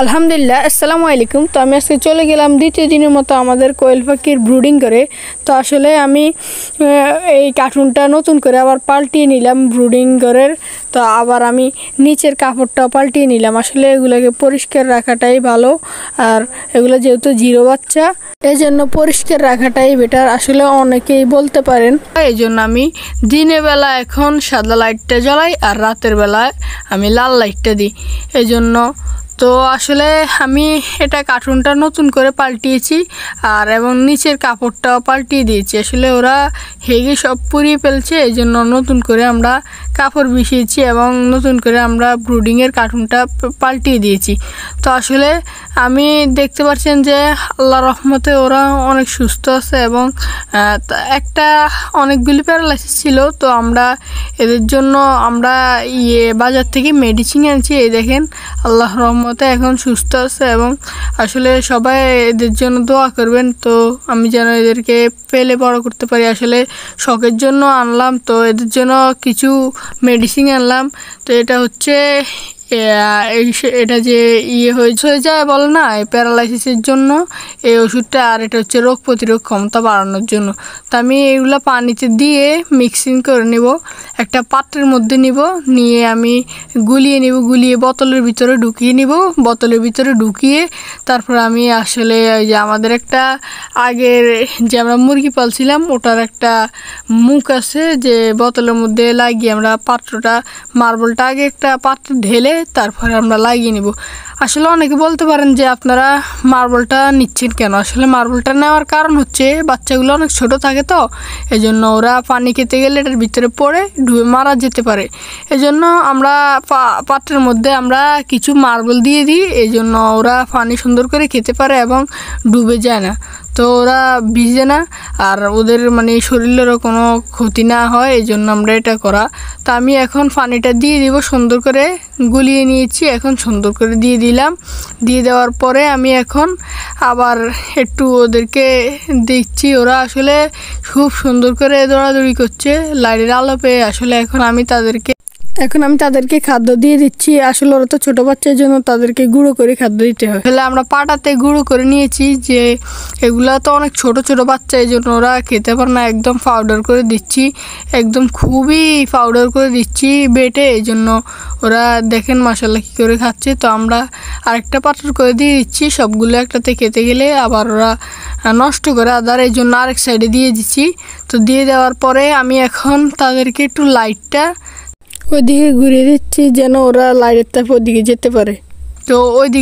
আলহামদুলিল্লাহ, আসসালামু আলাইকুম। তো আমি আজকে চলে গেলাম দ্বিতীয় দিনের মতো আমাদের কোয়েল পাখির ব্রুডিং করে। তো আসলে আমি এই কার্টুনটা নতুন করে আবার পাল্টিয়ে নিলাম ব্রুডিং ঘরের। তো আবার আমি নিচের কাপড়টা পাল্টিয়ে নিলাম। আসলে এগুলোকে পরিষ্কার রাখাটাই ভালো, আর এগুলো যেহেতু জিরো বাচ্চা এই জন্য পরিষ্কার রাখাটাই বেটার। আসলে অনেকেই বলতে পারেন, এই জন্য আমি দিনের বেলা এখন সাদা লাইটটা জ্বালাই আর রাতের বেলায় আমি লাল লাইটটা দিই। এই জন্য তো আসলে আমি এটা কার্টুনটা নতুন করে পাল্টিয়েছি আর এবং নিচের কাপড়টাও পাল্টিয়ে দিয়েছি। আসলে ওরা হেগে সব পুড়িয়ে ফেলছে, এই জন্য নতুন করে আমরা কাপড় বিছিয়েছি এবং নতুন করে আমরা ব্রুডিংয়ের কার্টুনটা পাল্টিয়ে দিয়েছি। তো আসলে আমি দেখতে পাচ্ছেন যে আল্লাহর রহমতে ওরা অনেক সুস্থ আছে এবং একটা অনেকগুলি প্যারালাইসিস ছিল। তো আমরা এদের জন্য আমরা বাজার থেকে মেডিসিন আনছি। এই দেখেন আল্লাহর রহমতে এখন সুস্থ আছে এবং আসলে সবাই এদের জন্য দোয়া করবেন। তো আমি যেন এদেরকে পেলে বড় করতে পারি। আসলে শখের জন্য আনলাম, তো এদের জন্য কিছু মেডিসিন আনলাম। তো এটা হচ্ছে এটা যে হয়ে যায় বলে না, এই প্যারালাইসিসের জন্য এই ওষুধটা, আর এটা হচ্ছে রোগ প্রতিরোধ ক্ষমতা বাড়ানোর জন্য। তো আমি এগুলো পানিতে দিয়ে মিক্সিং করে নেব, একটা পাত্রের মধ্যে নিব, নিয়ে আমি গুলিয়ে বোতলের ভিতরে ঢুকিয়ে নিব। বোতলের ভিতরে ঢুকিয়ে তারপর আমি আসলে ওই যে আমাদের একটা আগের যে আমরা মুরগি পালছিলাম ওটার একটা মুখ আছে, যে বোতলের মধ্যে লাগিয়ে আমরা পাত্রটা মার্বলটা আগে একটা পাত্র ঢেলে তারপরে আমরা লাগিয়ে নিব। আসলে অনেকে বলতে পারেন যে আপনারা মার্বলটা নিচ্ছেন কেন। আসলে মার্বলটা নেওয়ার কারণ হচ্ছে বাচ্চাগুলো অনেক ছোট থাকে, তো এই জন্য ওরা পানি খেতে গেলে এটার ভিতরে পড়ে ডুবে মারা যেতে পারে। এজন্য আমরা পাত্রের মধ্যে আমরা কিছু মার্বল দিয়ে দিই, এই জন্য ওরা পানি সুন্দর করে খেতে পারে এবং ডুবে যায় না। তো ওরা ভিজে না আর ওদের মানে শরীরেরও কোনো ক্ষতি না হয়, এই জন্য আমরা এটা করা। তো আমি এখন পানিটা দিয়ে দিব, সুন্দর করে গুলিয়ে নিয়েছি, এখন সুন্দর করে দিয়ে দিলাম। দিয়ে দেওয়ার পরে আমি এখন আবার একটু ওদেরকে দেখছি, ওরা আসলে খুব সুন্দর করে দৌড়াদৌড়ি করছে লাইটের আলো পেয়ে। আসলে এখন আমি তাদেরকে খাদ্য দিয়ে দিচ্ছি। আসলে ওরা তো ছোটো বাচ্চার জন্য তাদেরকে গুঁড়ো করে খাদ্য দিতে হয়। আসলে আমরা পাটাতে গুঁড়ো করে নিয়েছি, যে এগুলা তো অনেক ছোট বাচ্চা, এই জন্য ওরা খেতে পারে না। একদম পাউডার করে দিচ্ছি, একদম খুবই পাউডার করে দিচ্ছি বেটে, এই জন্য ওরা দেখেন মাশাআল্লাহ কী করে খাচ্ছে। তো আমরা আরেকটা পাত্র করে দিয়ে দিচ্ছি, সবগুলো একটাতে খেতে গেলে আবার ওরা নষ্ট করে আদার, এই জন্য আরেক সাইডে দিয়ে দিচ্ছি। তো দিয়ে দেওয়ার পরে আমি এখন তাদেরকে একটু লাইটটা ওইদিকে ঘুরিয়ে দিচ্ছি, যেন ওরা লাইটের তাপে ওইদিকে যেতে পারে। তো ওইদিকে